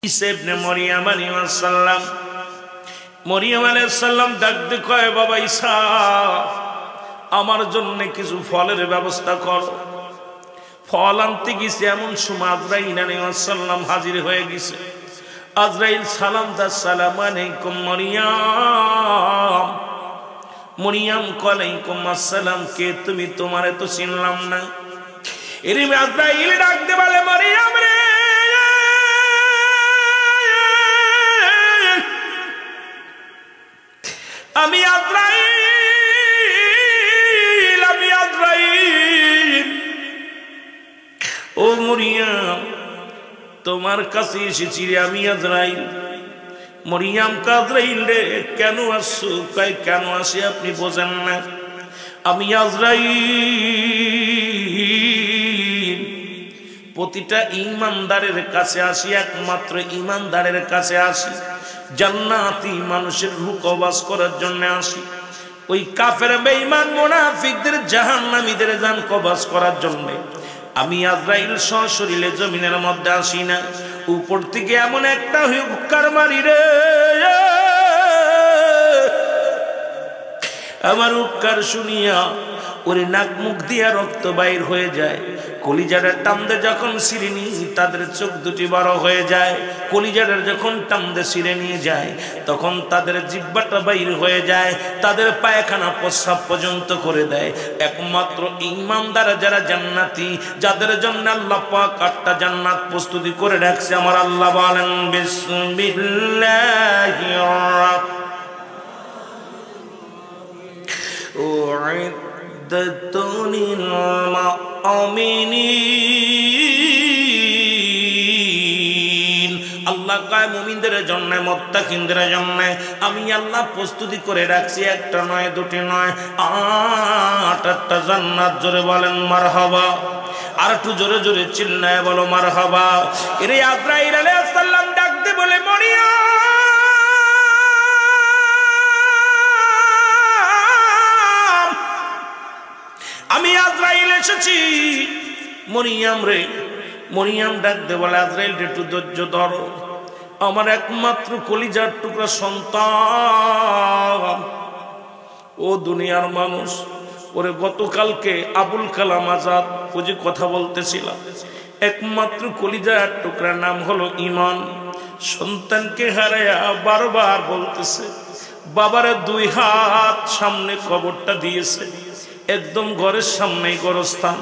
ঈসা ইবনে মরিয়ম আলাইহিস সালাম মরিয়ম আলাইহিস সালাম ডাকতে কয়, বাবা ঈসা, আমার জন্য কিছু ফলের ব্যবস্থা করো। ফল আনতে গেছে, এমন সময় আজরাইল আলাইহিস সালাম হাজির হয়ে গেছে। আজরাইল সালাম দা, সালাম আলাইকুম মরিয়ম। মরিয়ম ওয়ালাইকুম আসসালাম। কে তুমি? তোমারে তো চিনলাম না। এর আজরাইল ডাকতে বলে, মরিয়ম রে, আমি আজরাইল, আমি আজরাইল। ও মরিয়ম, তোমার কাছে এসেছি রে, আমি আজরাইল। মরিয়ম আজরাইল রে, কেন আসছো? কয় কেন আসি আপনি বোঝেন না? আমি আজরাইল প্রতিটা ঈমানদারের কাছে আসি, একমাত্র ঈমানদারের কাছে আসি। জান্নাতি মানুষের রূহ কবজ করার জন্য আসি। ওই কাফের বেঈমান মুনাফিকদের জাহান্নামীদের জান কবজ করার জন্য আমি আজরাইল সশরীরে জমিনের মধ্যে আসি না। উপর থেকে এমন একটা হুক্কার মারি রে, আমার হুক্কার শুনিয়া ওরে নাক মুখ দিয়া রক্ত বাইর হয়ে যায়। কলিজাটা টানদে যখন ছিঁড়ে নিয়ে তাদের চোখ দুটি বড় হয়ে যায়। কলিজাটা যখন টানদে ছিঁড়ে নিয়ে যায় তখন তাদের জিহ্বাটা বাইর হয়ে যায়, তাদের পায়খানা প্রস্রাব পর্যন্ত করে দেয়। একমাত্র ঈমানদার যারা জান্নাতি, যাদের জন্য আল্লাহ পাক 8টা জান্নাত প্রস্তুতি করে রাখছে। আমার আল্লাহ বলেন, বিসমিল্লাহির রাহমানির রাহিম, লিল মুমিনিন। আল্লাহ কয় মুমিনদের জন্য, মুত্তাকিনদের জন্য আমি আল্লাহ প্রস্তুতি করে রাখছি। একটা নয়, দুটি নয়, 8টা জান্নাত। জোরে বলেন মারহাবা। আর একটু জোরে জোরে চিল্লায় বলো মারহাবা। এরে আজরাইল আলাইহিস সালাম ডাকতে বলে, মরিয়ম, আমি আজরাইল এসেছি। মরিয়ম রে, মরিয়ম ডাকতে বলে, আজরাইল একটু ধৈর্য ধরো, আমার একমাত্র কলিজার টুকরা সন্তান। ও দুনিয়ার মানুষ, ওরে গতকালকে আবুল কালাম আজাদ ও যে কথা বলতেছিলাম, একমাত্র কলিজার টুকরা নাম হলো ঈমান। সন্তানকে হারায়া বারবার বলতেছে, বাবারে 2 হাত সামনে কবরটা দিয়েছে, একদম ঘরের সামনেই গোরস্থান।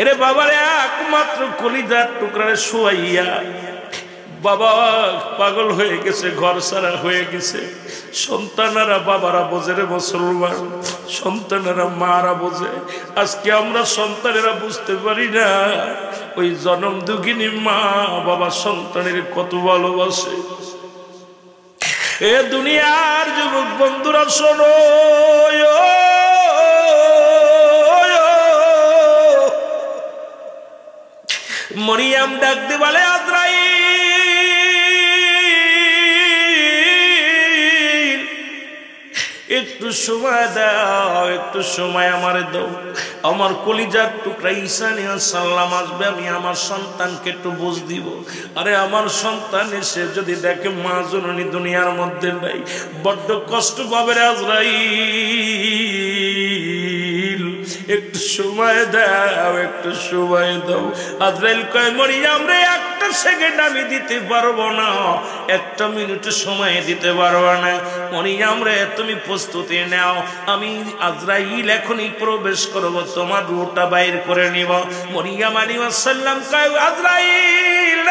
এরে বাবারে একমাত্র কলিজার টুকরারে শুয়াইয়া বাবা পাগল হয়ে গেছে, ঘর সারা হয়ে গেছে। সন্তানেরা বাবারা বোঝে রে মুসলমান, সন্তানেরা মারা বোঝে। আজকে আমরা সন্তানেরা বুঝতে পারি না ওই জনম দুঃখিনী মা বাবা সন্তানের কত ভালোবাসে। এ দুনিয়ার যুবক বন্ধুরা শোনো, মরিয়ম ডাকতে বলে, আজরাইল একটু সময় দাও, একটু সময় আমারে দাও। আমার কলিজার টুকরা ঈসা আলাইহিস সালাম আসবে, আমি আমার সন্তানকে একটু বুঝ দিব। আরে আমার সন্তান এসে যদি দেখে মা জননী দুনিয়ার মধ্যে নাই, বড্ড কষ্ট পাবে রে আজরাইল। একটু সময় দাও, একটু সময় দাও। আজরাইল কয়, মরিয়ম রে, 1টা সেকেন্ড আমি দিতে পারবো না, 1টা মিনিট সময় দিতে পারবো না। মরিয়ম রে, তুমি প্রস্তুতি নাও, আমি আজরাইল এখনই প্রবেশ করব, তোমার রূহটা বাইর করে নিব। মরিয়ম আলাইহিস সালাম কয়, আজরাইল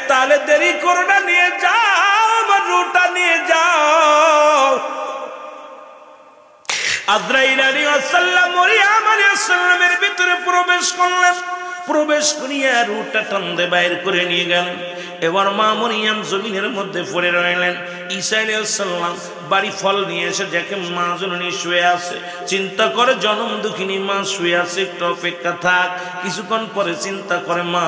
তাহলে দেরি করো না, নিয়ে যাও, আমার রূহটা নিয়ে যাও। আজরাইল আলাইহিস সালাম মরিয়ম আলাইহিস সালামের ভিতরে প্রবেশ করলেন। প্রবেশ করিয়া রূহটা টানতে বাইর করে নিয়ে গেলেন। এবার মা মরিয়ম জমিনের মধ্যে পড়ে রইলেন। ঈসা আলাইহিস সালাম বাড়ি ফল নিয়ে এসে দেখে মা জননী শুয়ে আছে। চিন্তা করে জনম দুঃখিনী মা শুয়ে আছে, একটু অপেক্ষা থাক। কিছুক্ষণ পরে চিন্তা করে, মা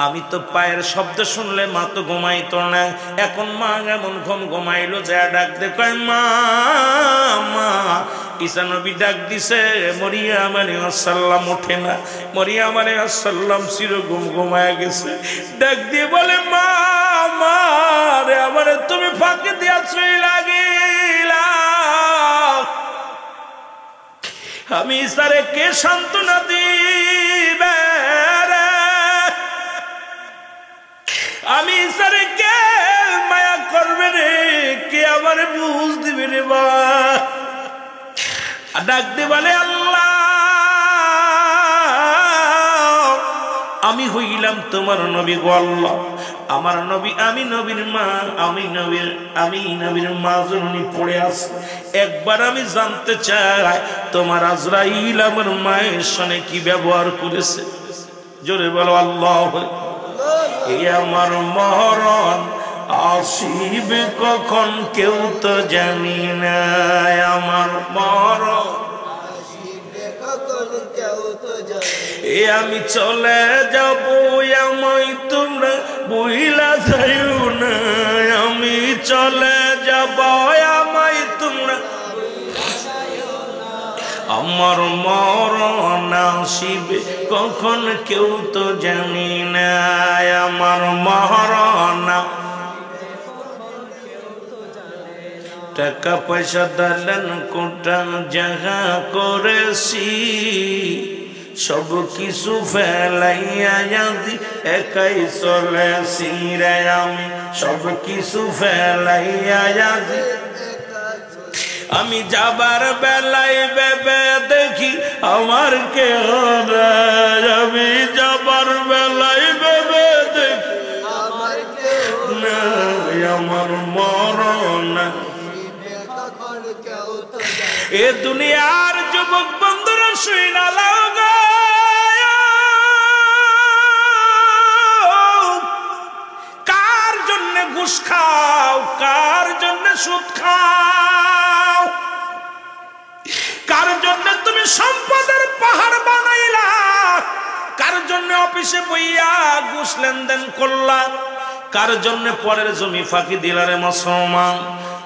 আমি তো পায়ের শব্দ শুনলে মা তো ঘুমাইতো না, এখন মা এমন ঘুমাইলো, যা ডাক দে। কয়, মা মা। ঈসা নবী ডাক দিছে, মরিয়ম আলাইহিস সালাম ওঠে না। মরিয়ম আলাইহিস সালাম চির ঘুমায় গেছে। ডাক দিয়ে বলে, মা মা তুমি ফাঁকি দিয়াছই লাগিলাম আমি সারে কে সান্ত্বনা দিবে আমি সারে কে মায়া করবে রে কে আমার বুঝ দিবে রে বা ডাক দে বলে আল্লাহ আমি হইলাম তোমার নবী গো আল্লাহ আমার নবী আমি নবীর মা আমি নবীর মা জননী পড়ে আছে একবার আমি জানতে চাই তোমার আজরাইল আমার মায়ের সঙ্গে কি ব্যবহার করেছে জোরে বলো আল্লাহ এই আমার মরণ আসিবে কখন কেউ তো জানি না আমার মরণ এ আমি চলে যাব আমায় তোমরা বইলা যাইও না আমি চলে যাব আমায় তোমরা আমার মরণ আসিবে কখন কেউ তো জানি না আমার মরণ টাকা পয়সা দালান কোটা জায়গা করেছি সব কিছু ফেলাইয়া যদি একাই চলেছি রে আমি সব কিছু ফেলাইয়া যদি আমি যাবার বেলায় ভেবে দেখি আমার কে আমি যাবার বেলায় ভেবে দেখি আমার মরণ এ দুনিয়ার যুবক বন্ধুরা শুই না লাগা কার জন্য ঘুষ খাও কার জন্য সুদ খাও কার জন্য তুমি সম্পদের পাহাড় বানাইলা কার জন্য অফিসে বইয়া ঘুষ লেনদেন করলা কার জন্য পরের জমি ফাঁকি দিলা রে মুসলমান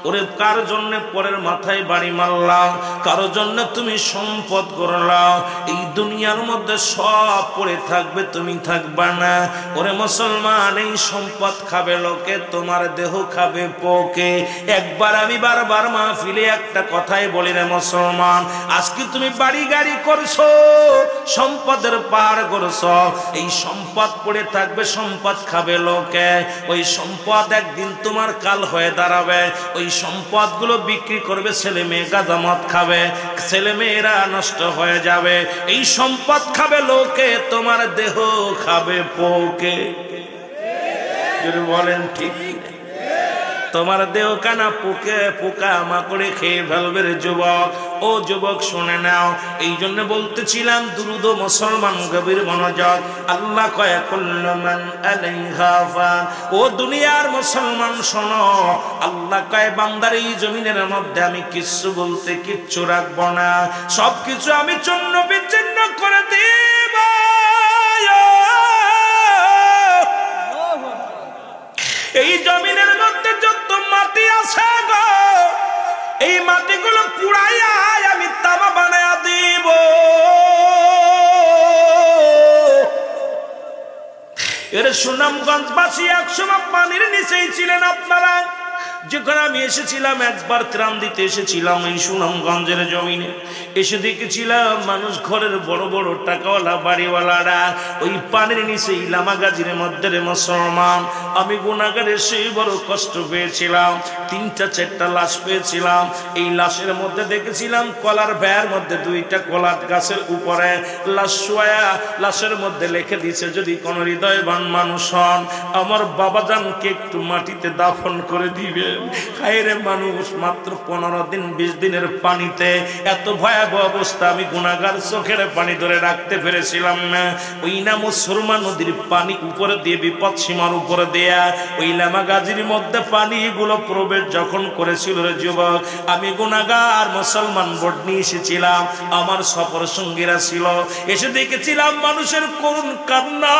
ওরে কার জন্য পরের মাথায় বাড়ি মারলা কারো জন্য তুমি সম্পদ করলা এই দুনিয়ার মধ্যে সব পড়ে থাকবে তুমি থাকবা না ওরে মুসলমান এই সম্পদ খাবে লোকে তোমার দেহ খাবে পোকে একবার আমি বারবার মাহফিলে একটা কথাই বলি রে মুসলমান আজকে তুমি বাড়ি গাড়ি করছো সম্পদের পার করছো এই সম্পদ পড়ে থাকবে সম্পদ খাবে লোকে ওই সম্পদ একদিন তোমার কাল হয়ে দাঁড়াবে ওই সম্পদগুলো বিক্রি করবে ছেলে মেয়ে গাঁজা মদ খাবে ছেলে মেয়েরা নষ্ট হয়ে যাবে এই সম্পদ খাবে লোকে তোমার দেহ খাবে পোকে যদি বলেন ঠিক তোমার দেহ কানা পোকে পোকা মাকড়ে খেয়ে ফেলবে রে যুবক ও যুবক শুনে নাও এই জন্য বলতেছিলাম দুরুদ মুসলমান গভীর মনোযোগ আল্লাহ কয় কুল্লু মান আলাইহা ফান ও দুনিয়ার মুসলমান শোনো আল্লাহ কয় বান্দার এই জমিনের মধ্যে আমি কিছু বলতে কিচ্ছু রাখবো না সবকিছু আমি চূর্ণ বিচ্ছিন্ন করে দেব এই জমিনের মধ্যে যত মাটি আছে গো এই মাটিগুলো পুড়াইয়া আমি তামা বানায়া দিব এর সুনামগঞ্জবাসী একসময় পানির নিচেই ছিলেন আপনারা যখন আমি এসেছিলাম একবার ত্রাণ দিতে এসেছিলাম এই সুনামগঞ্জের জমিনে এসে দেখেছিলাম মানুষ ঘরের বড় বড় টাকাওয়ালা বাড়িওয়ালারা ওই পানির নিচে ইলামা গাজির মধ্যে রে মুসলমান আমি গুনাহগারে সেই বড় কষ্ট পেয়েছিলাম 3-4টা লাশ পেয়েছিলাম এই লাশের মধ্যে দেখেছিলাম কলার ভ্যার মধ্যে 2টা কলা গাছের উপরে লাশ শোয়া লাশের মধ্যে লিখে দিয়েছে যদি কোন হৃদয়বান মানুষ হন আমার বাবাজানকে একটু মাটিতে দাফন করে দিবে খায়রে মানুষ মাত্র 15 দিন 20 দিনের পানিতে এত ভয়াবহ অবস্থা আমি গুনাহগার চোখের পানি ধরে রাখতে পেরেছিলাম না ওই নাম সুরমা নদীর পানি উপরে দিয়ে বিপদ সীমার উপরে দেয়া ওই লামা গাজির মধ্যে পানিগুলো প্রবেশ যখন করেছিল রে যুবক আমি গুনাহগার মুসলমান বোর্ড নিয়ে এসেছিলাম আমার সফর সঙ্গীরা ছিল এসে দেখেছিলাম মানুষের করুণ কান্না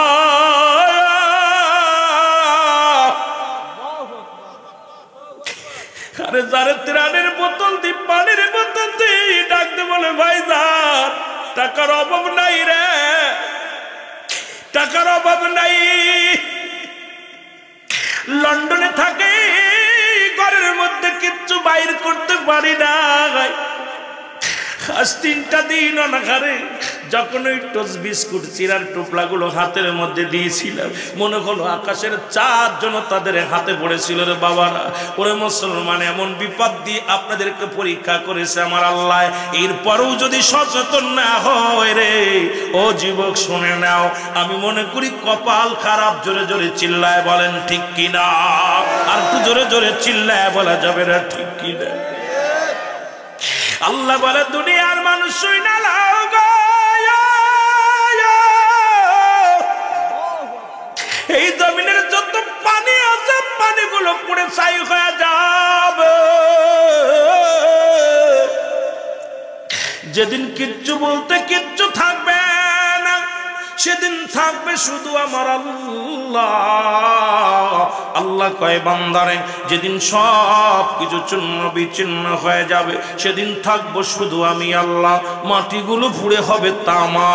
আরে যারে ত্রাণের বোতল দি পানির বোতল দি ডাকতে বলে ভাইজান টাকার অভাব নাই রে টাকার অভাব নাই লন্ডনে থাকে পারি নাই। আজ 3টা দিন অনাহারে যখন ওই টোস বিস্কুট চিরার টোপলাগুলো হাতের মধ্যে দিয়েছিলাম, মনে হলো আকাশের চাঁদ যেন তাদের হাতে পড়েছিল রে বাবারা। ওরে মুসলমান, এমন বিপদ দিয়ে আপনাদেরকে পরীক্ষা করেছে আমার আল্লাহ, এরপরেও যদি সচেতন না হয় রে ও যুবক শুনে নাও, আমি মনে করি কপাল খারাপ। জোরে জোরে চিল্লায় বলেন ঠিক কিনা? আর একটু জোরে জোরে চিল্লায় বলা যাবে না ঠিক কিনা? আল্লাহ বলে দুনিয়ার মানুষ শুইনা লাও গো, এই জমিনের যত পানি আছে পানিগুলো পুড়ে ছাই হয়ে যাবে। যেদিন কিচ্ছু বলতে কিচ্ছু থাকবে না, সেদিন থাকবে শুধু আমার আল্লাহ। আল্লাহ কয় বান্দারে, যেদিন সব কিছু চূর্ণ বিচ্ছিন্ন হয়ে যাবে সেদিন থাকবো শুধু আমি আল্লাহ। মাটিগুলো পুড়ে হবে তামা,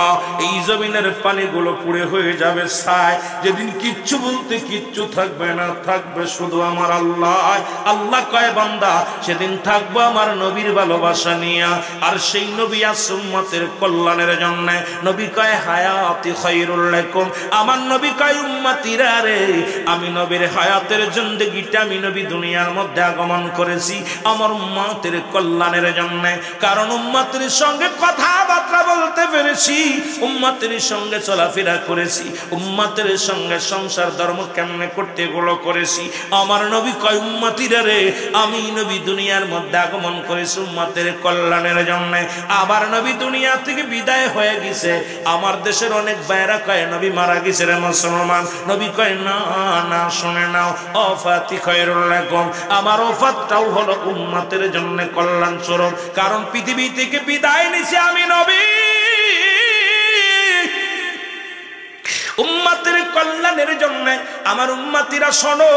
এই জমিনের পানিগুলো পুড়ে হয়ে যাবে ছাই। যেদিন কিচ্ছু বলতে কিচ্ছু থাকবে না, থাকবে শুধু আমার আল্লাহ। আল্লাহ কয় বান্দা, সেদিন থাকবো আমার নবীর ভালোবাসা নিয়া, আর সেই নবী আছে উম্মতের কল্যাণের জন্য। নবী কয় হায়াতি খায়রুল লাকুম, আমার নবী কয় উম্মতিরা রে, আমি নবীর হায়াতের জিন্দেগিটা আমি নবী দুনিয়ার মধ্যে আগমন করেছি আমার উম্মতের কল্যাণের জন্য। কারণ উম্মতের সঙ্গে কথাবার্তা বলতে পেরেছি, উম্মতের সঙ্গে চলাফেরা করেছি, উম্মতের সঙ্গে সংসার ধর্ম কেমনে করতে গুলো করেছি। আমার নবী কয় উম্মতিরা রে, আমি নবী দুনিয়ার মধ্যে আগমন করেছি উম্মতের কল্যাণের জন্য। আবার নবী দুনিয়া থেকে বিদায় হয়ে গেছে। আমার দেশের অনেক ভাইরা কয় নবী মারা গেছে রে মুসলমান। নবী কয় না না, শুনে নাও, ওফাতি খায়রুল লাকুম, আমার ওফাতটাও হলো উম্মতের জন্য কল্যাণ স্বরূপ। কারণ পৃথিবী থেকে বিদায় নিছি আমি নবী উম্মতের কল্যাণের জন্য। আমার উম্মতিরা শোনো,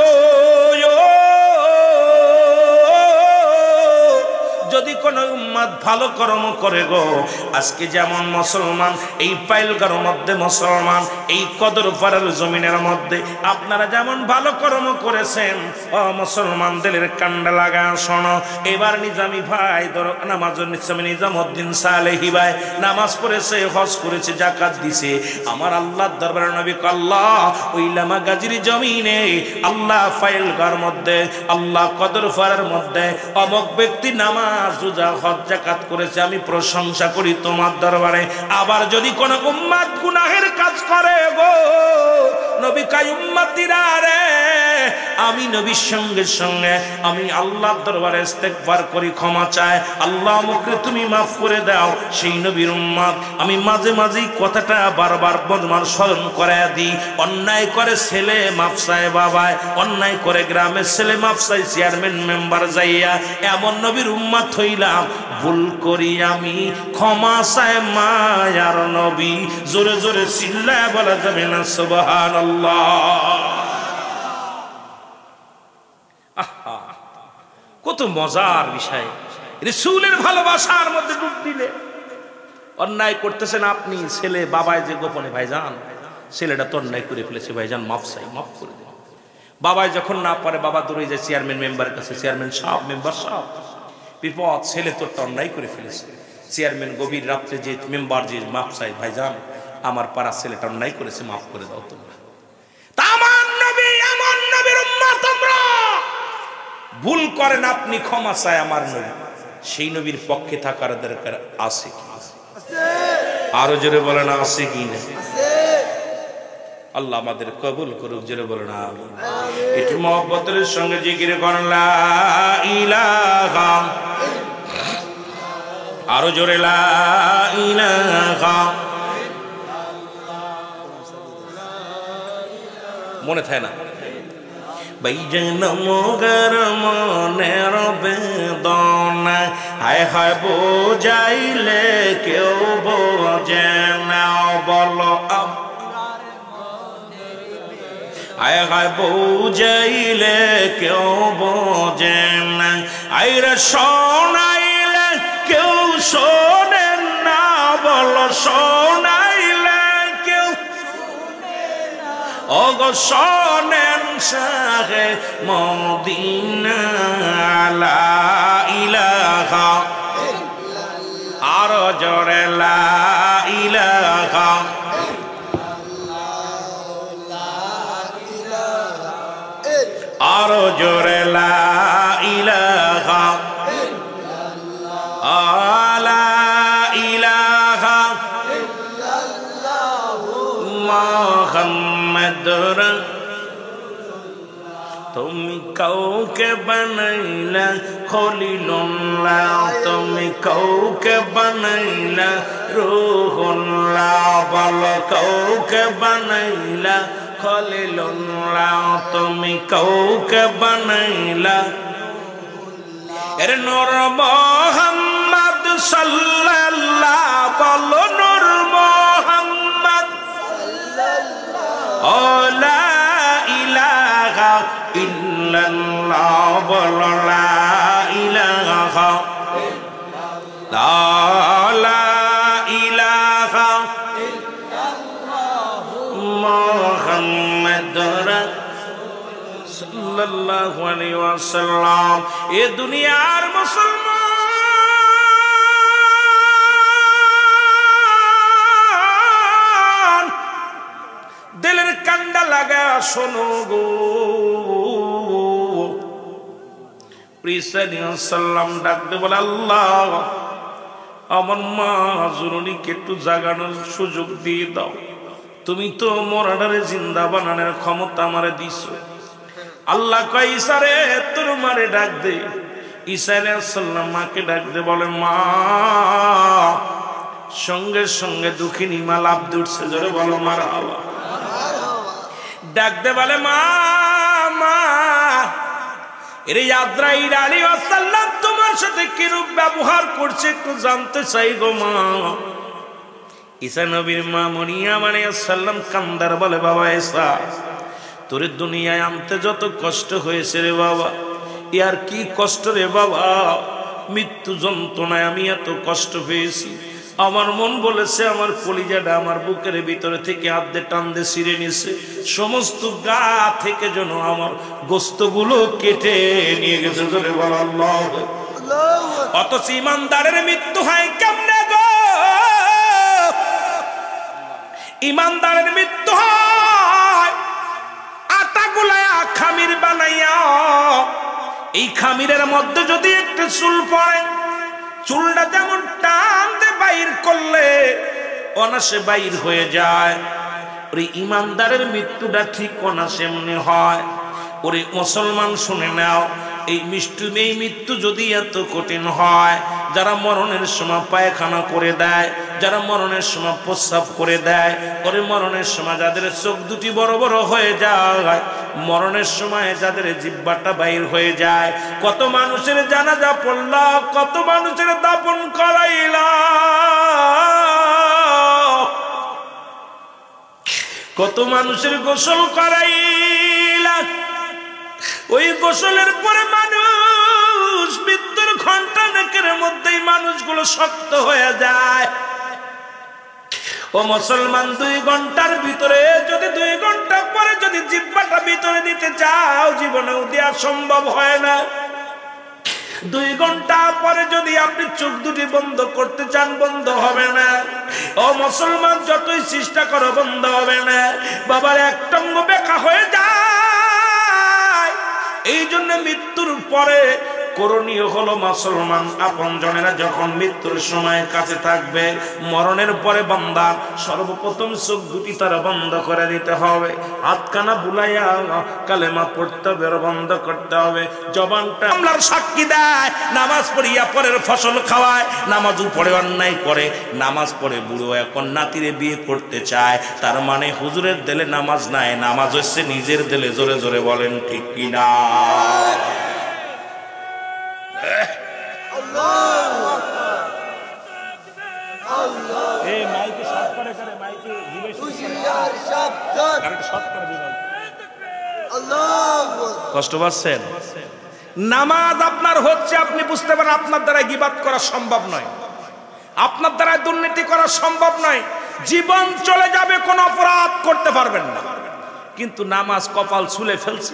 যদি কোন উম্মত ভালো কর্ম করে গো, আজকে যেমন মুসলমান এই পাইলগার মধ্যে মুসলমান, এই কদরপাড়ার জমিনের মধ্যে আপনারা যেমন ভালো কর্ম করেছেন, ও মুসলমান দিলের কান্ডা লাগা শোনো। এবার নিজামি ভাই ধরো নামাজের নিজামি নিজামউদ্দিন সালেহি ভাই নামাজ পড়েছে, হজ করেছে, যাকাত দিছে। আমার আল্লাহর দরবারে নবী আল্লাহ ওই লামা গাজীর জমিনে, আল্লাহ পাইলগার মধ্যে, আল্লাহ কদরপাড়ার মধ্যে অমুক ব্যক্তি নামাজ রোজা হজ যাকাত করেছে, আমি প্রশংসা করি তোমার দরবারে। আবার যদি কোন উম্মত গুনাহের কাজ করে গো, নবী কয় উম্মতিরা রে, আমি নবীর সঙ্গে সঙ্গে আমি আল্লাহর দরবারে ইস্তেগফার করি, ক্ষমা চাই, আল্লাহ আমাকে তুমি মাফ করে দাও। সেই নবীর উম্মত আমি মাঝে মাঝেই কথাটা বারবার বদমার স্মরণ করায় দিই। অন্যায় করে ছেলে মাফ চায় বাবায়, অন্যায় করে গ্রামের ছেলে মাফ চাই চেয়ারম্যান মেম্বার যাইয়া। এমন নবীর উম্মত হইলাম, ভুল করি আমি ক্ষমা চায় মায়ার নবী। জোরে জোরে চিল্লায় বলা যাবে না সুবহানাল্লাহ? কত মজার বিষয়, রাসূলের ভালোবাসার মধ্যে ডুব দিলে। অন্যায় করতেছেন আপনি, ছেলে বাবায় যে গোপনে ভাইজান ছেলেটা তো অন্যায় করে ফেলেছে, ভাইজান মাফ চাই, মাফ করে দেন। বাবায় যখন না পারে, বাবা দৌড়ে যায় চেয়ারম্যান মেম্বারের কাছে, চেয়ারম্যান সাহেব, মেম্বার সাহেব বিপদ, ছেলে তোরটা অন্যায় করে ফেলেছে। চেয়ারম্যান গভীর রাত্রে যে মেম্বার যে মাফ চাই, ভাইজান আমার পাড়ার ছেলেটা অন্যায় করেছে, মাফ করে দাও তোমরা। এমন নবীর উম্মত আমরা, ভুল করেন আপনি ক্ষমা চায় আমার নবী, সেই নবীর পক্ষে থাকার দরকার আছে কি? আরো জোরে বলেন আছে কি না? আল্লাহ আমাদের কবুল করুক, জোরে বলেন আমিন। একটু মহব্বতের সঙ্গে জিকির করেন লা ইলাহা, আরো জোরে লা ইলাহা। মনে থাকে না বাইজান মোগর মনের বেদনা, হায় হায় বোঝাইলে কেউ বোঝে না, বলো হায় হায় বোঝাইলে কেউ বোঝে না, আইরে শোনাইলে কেউ শোনেন না, বলো শোনাইলে কেউ ওগো শোনেন শাহে মদিনা, লা ইলাহা জোরে লা ইলাহা আরো জোরে লা ইলাহা আলা ইলাহা মুহাম্মাদুর তুমি কাউকে বানাইলা খলিলুল্লাহ তুমি কাউকে বানাইলা রূহুল্লাহ বল কাউকে বানাইলা খলিলুল্লাহ তুমি কাউকে বানাইলা এর নূর মুহাম্মদ সাল্লাল্লাহু বল নূর মুহাম্মদ সাল্লাল্লাহু লা ইলাহা ইল্লাল্লাহ বল লা ইলাহা লা ইলাহা ইল্লাল্লাহ মুহাম্মাদুর সাল্লাল্লাহু আলাইহি ওয়াসাল্লাম এ দুনিয়ার মুসলমান দিলের কান্ডা লাগা শোনো গো সাল্লাম ডাকতে বলে আল্লাহ আমার মা জরুরিকে একটু জাগানোর সুযোগ দিয়ে দাও তুমি তো মরাডারে জিন্দা বানানোর ক্ষমতা আমারে দিছো আল্লাহ কয় ঈসা রে তোর মারে ডাক দে ঈসা আলাইহিস সালাম মাকে ডাক দে বলে মা সঙ্গে সঙ্গে দুঃখিনী মা লাভ দুটছে জোরে বলো মারহাবা ডাক দে বলে মা মা এরে আজরাইল আলাইহিস সালাম তোমার সাথে কিরূপ ব্যবহার করছে একটু জানতে চাই গো মা ঈসা নবীর মা মরিয়ম আলাইহিস সালাম কান্দার বলে বাবা ঈসা তোর দুনিয়ায় আনতে যত কষ্ট হয়েছে রে বাবা ইয়ার কি কষ্ট রে বাবা মৃত্যু যন্ত্রণায় আমি এত কষ্ট পেয়েছি আমার মন বলেছে আমার কলিজাটা আমার বুকের ভিতরে থেকে আদ্দে টান্দে ছিঁড়ে নিছে সমস্ত গা থেকে যেন আমার গোস্তগুলো কেটে নিয়ে গেছে ধরে বল আল্লাহ অথচ ইমানদারের মৃত্যু হয় কেমনে গো ইমানদারের মৃত্যু হয় আটা গুলায়া খামির বানাইয়া এই খামিরের মধ্যে যদি একটা চুল পড়ে চুলটা যেমন টান দিয়ে বাইর করলে অনাসে বাইর হয়ে যায় ওই ইমানদারের মৃত্যুটা ঠিক অনাসে এমনি হয় ওরে মুসলমান শুনে নাও এই মৃত্যু যদি এত কঠিন হয় যারা মরণের সময় পায়খানা করে দেয় যারা মরণের সময় প্রস্রাব করে দেয় ওরে মরণের সময় যাদের চোখ দুটি বড় বড় হয়ে যায় মরণের সময় যাদের জিহ্বাটা বাইর হয়ে যায় কত মানুষের জানাজা পড়লা কত মানুষের দাফন করাইলা কত মানুষের গোসল করাইলা ওই গোসলের পরে মানুষ মৃত্যুর ঘন্টা নেকের মধ্যেই মানুষগুলো শক্ত হয়ে যায় ও মুসলমান 2 ঘন্টার ভিতরে যদি 2 ঘন্টা পরে যদি জিহ্বাটা ভিতরে দিতে চাও জীবনেও দেওয়া সম্ভব হয় না 2 ঘন্টা পরে যদি আপনি চোখ দুটি বন্ধ করতে চান বন্ধ হবে না ও মুসলমান যতই চেষ্টা করো বন্ধ হবে না বাবার একটা অঙ্গ বেঁকা হয়ে যায় এই জন্য মৃত্যুর পরে করণীয় হলো মুসলমান আপনজনেরা যখন মৃত্যুর সময় কাছে থাকবে মরণের পরে বান্দা সর্বপ্রথম চোখ দুটি তারা বন্ধ করে দিতে হবে হাতখানা বুলাইয়া কালেমা পড়তে হবে বন্ধ করতে হবে জবানটা আমলার সাক্ষী দেয় নামাজ পড়িয়া পরের ফসল খাওয়ায় নামাজও পড়ে অন্যায় করে নামাজ পড়ে বুড়ো এখন নাতিরে বিয়ে করতে চায় তার মানে হুজুরের দিলে নামাজ নাই নামাজ হচ্ছে নিজের দিলে জোরে জোরে বলেন ঠিক কিনা কষ্ট পাচ্ছেন নামাজ আপনার হচ্ছে আপনি বুঝতে পারেন আপনার দ্বারা গীবাত করা সম্ভব নয় আপনার দ্বারা দুর্নীতি করা সম্ভব নয় জীবন চলে যাবে কোনো অপরাধ করতে পারবেন না কিন্তু নামাজ কপাল ছুলে ফেলছে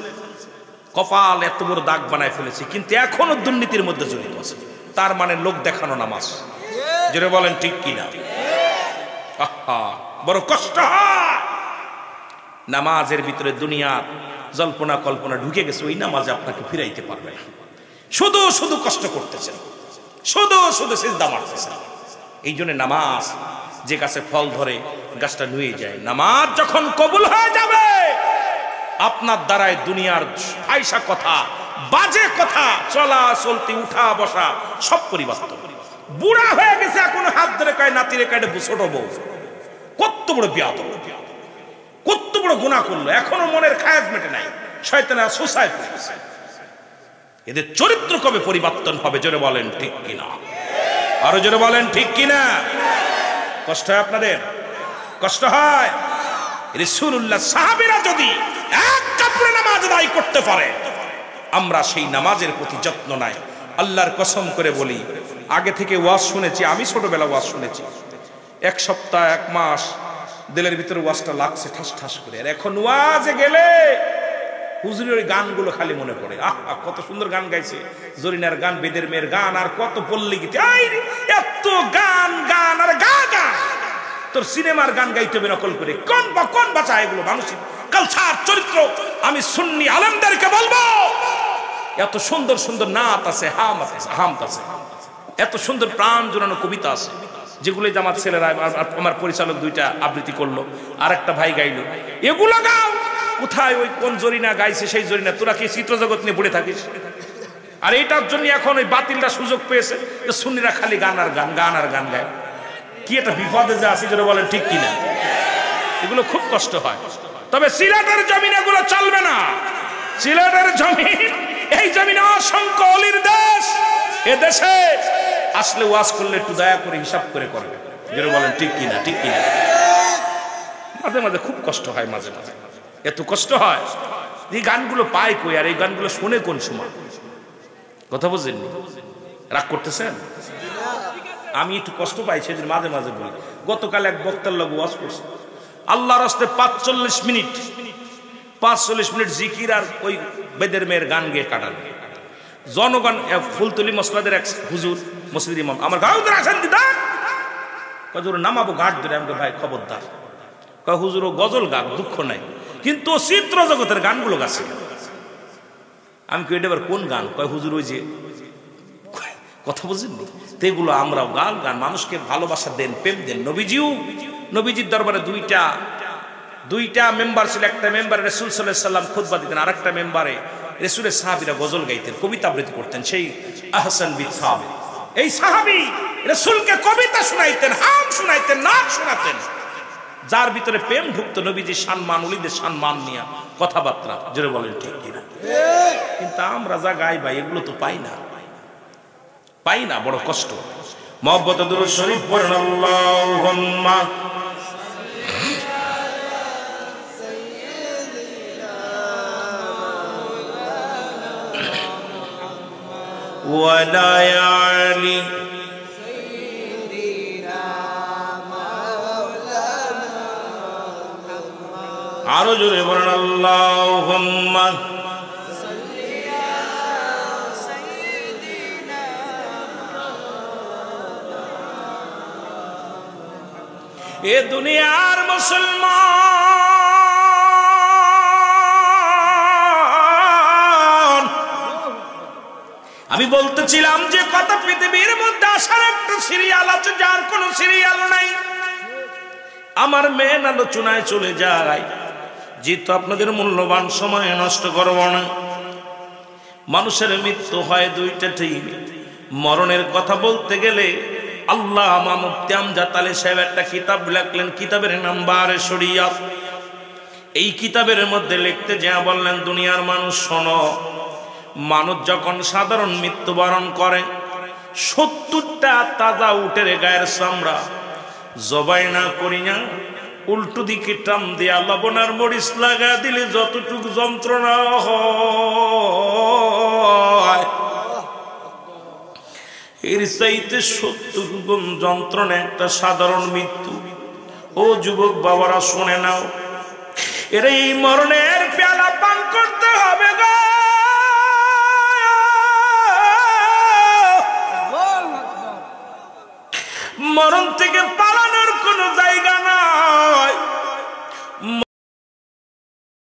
কপাল এত বড় দাগ বানায় ফেলেছে কিন্তু এখনো দুর্নীতির মধ্যে জড়িত আছে তার মানে লোক দেখানো নামাজ জোরে বলেন ঠিক কিনা? আহা, বড় কষ্ট হয়। নামাজের ভিতরে দুনিয়ার জল্পনা কল্পনা ঢুকে গেছে, ওই নামাজে আপনাকে ফিরাইতে পারবে না। শুধু শুধু কষ্ট করতেছেন, শুধু শুধু সিজদা মারতেছেন। এই জন্য নামাজ যে গাছে ফল ধরে গাছটা নুয়ে যায়। নামাজ যখন কবুল হয়ে যাবে, আপনার দ্বারায় দুনিয়ার ফাইসা কথা, বাজে কথা, চলা চলতি, উঠা বসা সব পরিবর্তন। বুড়া হয়ে গেছে, এখন হাত ধরে কয় নাতিরে কাটে ছোট বউ, কত বড় বিয়াদব, কত বড় গুনাহ করলো, এখনো মনের খায়াজ মেটে নাই, শয়তানের সুসাইড করেছে। এদের চরিত্র কবে পরিবর্তন হবে? জোরে বলেন ঠিক কিনা? আরো জোরে বলেন ঠিক কিনা? কষ্ট হয় আপনাদের? কষ্ট হয়? রাসূলুল্লাহ সাহাবীরা যদি এক কাপড়ে নামাজ আদায় করতে পারে, আমরা সেই নামাজের প্রতি যত্ন নাই। আল্লাহর কসম করে বলি, আগে থেকে ওয়াজ শুনেছি, আমি ছোটবেলা ওয়াজ শুনেছি, এক সপ্তাহ এক মাস দিলের ভিতরে ওয়াজটা লাগছে ঠাস ঠাস করে। আর এখন ওয়াজে গেলে হুজুরের ওই গানগুলো খালি মনে পড়ে। আহা, কত সুন্দর গান গাইছে, জরিনার গান, বেদের মেয়ের গান, আর কত পল্লী গীতি, এত গান গান আর গা গান। তোর সিনেমার গান গাইতে হবে নকল করে, কোন বাঁচা এগুলো মানুষের কালচার চরিত্র। আমি সুন্নি আলেমদেরকে বলবো, এত সুন্দর সুন্দর নাত আছে, হামত আছে, এত সুন্দর প্রাণ জোড়ানো কবিতা আছে, যেগুলো জামাত ছেলেরা, আমার পরিচালক দুইটা আবৃত্তি করলো, আর একটা ভাই গাইলো, এগুলো গাও। কোথায় ওই কোন জরিনা গাইছে সেই জরিনা? তোরা কি চিত্র জগৎ নিয়ে পড়ে থাকিস? আর এইটার জন্য এখন ওই বাতিলটা সুযোগ পেয়েছে যে সুন্নিরা খালি গান আর গান, গান আর গান গায়। কি একটা বিপদে যে আসি, যেটা বলেন ঠিক কিনা? এগুলো খুব কষ্ট হয়। তবে সিলেটের জমিন এগুলো চলবে না। সিলেটের জমিন, এই জমিন অসংখ্য অলির দেশ। এ দেশে আসলে ওয়াজ করলে একটু দয়া করে হিসাব করে করবে। যেটা বলেন ঠিক কিনা? ঠিক কিনা? মাঝে মাঝে খুব কষ্ট হয়, মাঝে মাঝে এত কষ্ট হয়। এই গানগুলো পায় কই, আর এই গানগুলো শুনে কোন সময়? কথা বুঝেন? রাগ করতেছেন? আমি একটু কষ্ট পাই, সেদিন মাঝে মাঝে বলি। গতকাল এক বক্তার লোক ওয়াজ করছে, আল্লাহর রাস্তে 45 মিনিট জিকির আর ওই বেদের মেয়ের গান গিয়ে কাটানো। জনগণ, ফুলতলি মসজিদের এক হুজুর, মসজিদের ইমাম, আমার গাঁও ধরে আসেন দিদা, হুজুর নামাবো ঘাট ধরে। আমাকে ভাই খবরদার, কয় হুজুর ও গজল গান, দুঃখ নাই, কিন্তু চিত্র জগতের গানগুলো গাছে। আমি কই এটা কোন গান? কয় হুজুর ওই যে, কথা বুঝেন, এগুলো আমরাও গান গান, মানুষকে ভালোবাসা দেন, প্রেম দেন। নবীজির দরবারে দুইটা মেম্বার ছিল। একটা মেম্বারে রাসূল সাল্লাল্লাহু আলাইহি সাল্লাম খুতবা দিতেন, আর একটা মেম্বারে রাসূলের সাহাবীরা গজল গাইতেন, কবিতা আবৃত্তি করতেন। সেই আহসান বিন সাবিত, এই সাহাবী রাসূলকে কবিতা শোনাইতেন, হাম শোনাইতেন, নাচ শোনাতেন। যার ভিতরে প্রেম ঢুকতো, নবীজির সম্মান, ওলিদের সম্মান নিয়ে কথাবার্তা। জোরে বলেন ঠিক কিনা? কিন্তু আমরা যা গাই ভাই, এগুলো তো পাই না, বড় কষ্ট। মহব্বতে দুরূদ শরীফ পড়েন, আল্লাহুম্মা ওয়া লা ইয়ালি আরো জোরে বলেন, আল্লাহুম্মা এ দুনিয়ার মুসলমান, আমি বলতেছিলাম যে কত পৃথিবীর মধ্যে আসার একটা সিরিয়াল আছে, যার কোন সিরিয়াল নাই। আমার মেন আলোচনায় চলে যায়, যেহেতু আপনাদের মূল্যবান সময় নষ্ট করব না। মানুষের মৃত্যু হয় দুইটা, ঠিক। মরণের কথা বলতে গেলে আল্লামা মুফতি আমজাদ আলী সাহেব একটা কিতাব লিখলেন, কিতাবের নাম বারে শরিয়াত। এই কিতাবের মধ্যে লিখতে যা বললেন, দুনিয়ার মানুষ শোনো, মানুষ যখন সাধারণ মৃত্যুবরণ করে, 70টা তাজা উটের গায়ের চামড়া জবাই না করি না, উল্টো দিকে টান দিয়া লবণার মরিচ লাগা দিলে যতটুকু যন্ত্রণা হয়, এর চাইতে 70 গুণ যন্ত্রণা একটা সাধারণ মৃত্যু। ও যুবক বাবারা শুনে নাও, এর এই মরণের পেয়ালা পান করতে হবে গো। মরণ থেকে পালানোর কোনো জায়গা নাই।